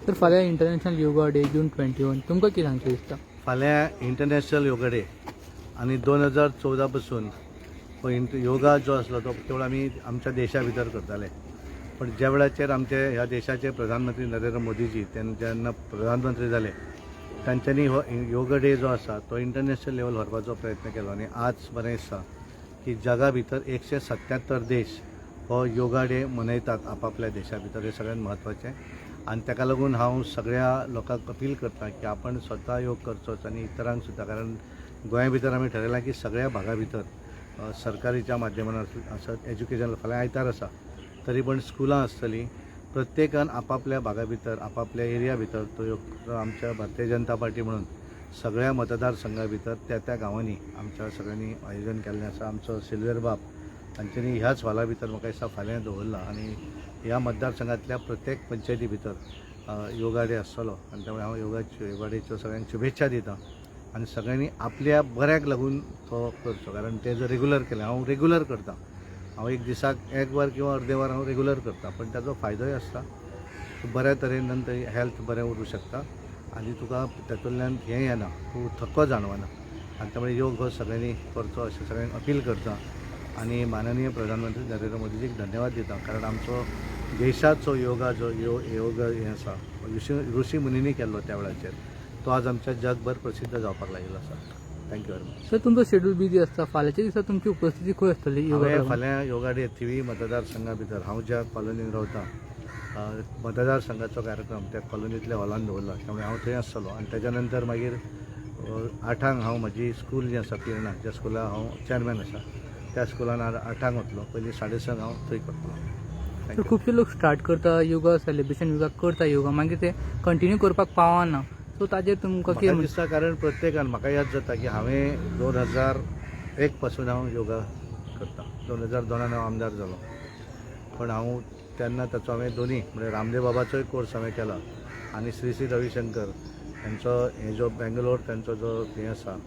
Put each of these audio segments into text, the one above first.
तर फाल्यां international yoga day जून 21 तुमकां कितें सांगचें दिसता? फाल्यां इंटरनॅशनल योगा डे आणि 2014 पासून योगा जो आसलो तो केवळ आमी आमच्या देशा भितर करताले. पण ज्या वेळाचेर आमचे ह्या देशाचे प्रधानमंत्री नरेंद्र मोदीजी जेन्ना प्रधानमंत्री जाले तांच्यांनी हो योगा डे जो आसा तो इंटरनॅशनल लेवल व्हरपाचो प्रयत्न केलो आणि आज बरें दिसता की जगा भितर 177 देश हो योगा डे मनयतात आपापल्या देशा भितर. हे सगळ्यात महत्त्वाचें आणि ताका लागून हांव सगळ्या लोकांक अपील करता की आपण स्वता योग करचोच आणि इतरांक सुद्दां. कारण गोंया भितर आमी थारायलां की सगळ्या भागा भितर सरकारीच्या माध्यमान आसत एज्युकेशन फाल्यां आयतार आसा तरी पण स्कुलां आसतलीं. प्रत्येकान आपापल्या भागा भितर आपापल्या एरिया भितर तो योग आमच्या भारतीय जनता पार्टी म्हणून सगळ्या मतदारसंघा भितर त्या गांवांनी आमच्या सगळ्यांनी आयोजन केल्लें आसा. आमचो सिल्वर बाब तांच्यांनी ह्याच हॉला भितर म्हाका दिसता फाल्यां दवरला आणि ह्या मतदारसंघातल्या प्रत्येक पंचायती भितर योगा डे आसतलो आणि त्यामुळे हांव योगा डेच्यो सगळ्यांक शुभेच्छा दिता आणि सगळ्यांनी आपल्या बऱ्याक लागून तो करचो. कारण ते जर रेग्युलर केलें हांव रेग्युलर करता. हांव एक दिसाक एक वर किंवा अर्दे वर हांव रेग्युलर करता पण ताचो फायदोय आसता. बऱ्या तरेन नंतर हेल्थ बरें उरूं शकता आणि तुका तातूंतल्यान हें येना तूं थको जाणवना आणि त्यामुळे योग हो सगळ्यांनी करचो अशें सगळ्यांक अपील करता आणि माननीय प्रधानमंत्री नरेंद्र मोदीजीक धन्यवाद दिता. कारण आमचो देशाचो योगा जो योग हें आसा ऋषी मुनींनी केल्लो त्या वेळाचेर तो आज आमच्या जगभर प्रसिद्ध जावपाक लागिल्लो आसा. Thank you very much. सर तुमचो शेड्यूल बिजी आसता. फाल्यांच्या दिसा तुमची उपस्थिती खंय आसतली योगा हांवें प्रमाण? फाल्यां योगा डे थिवी मतदारसंघा भितर हांव ज्या कॉलनीन रावतां मतदारसंघाचो कार्यक्रम त्या कॉलनींतल्या हॉलान दवरला. त्यामुळे हांव थंय आसतलो आणि त्याच्या नंतर मागीर 8 हांव म्हजी स्कूल जी आसा पिर्णा ज्या स्कुलाक हांव चॅरमॅन आसा त्या स्कुलान 8 वतलो. पयलीं 6:30 हांव थंय करतलो. तर खुबशे लोक स्टार्ट करता योगा सेलिब्रेशन योगा करता योगा मागीर ते कंटिन्यू करपाक पावना. सो ताजेर तुमकां म्हाका कितें दिसता कारण प्रत्येकान म्हाका याद जाता की हांवें 2001 पासून हांव योगा करता. 2002 हांव आमदार जालो पण हांव तेन्ना ताचो हांवें दोनी म्हणजे रामदेव बाबाचोय कोर्स हांवें केला आणि श्री श्री रविशंकर यांचो हे जो बेंगलोर तांचो जो हें आसा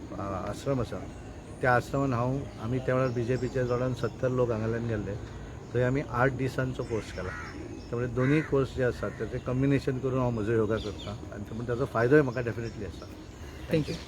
आश्रम आसा त्या आश्रमान आमी त्या वेळार BJPचे जोडान 70 लोक हांगाल्यान गेल्ले. थंय आमी 8 दिसांचो कोर्स केला. त्यामुळे दोन्ही कोर्स जे आसात त्याचे कॉम्बिनेशन करून हांव म्हजो योगा करता आणि त्यामुळे त्याचो फायदोय म्हाका डेफिनेटली आसा. थँक्यू.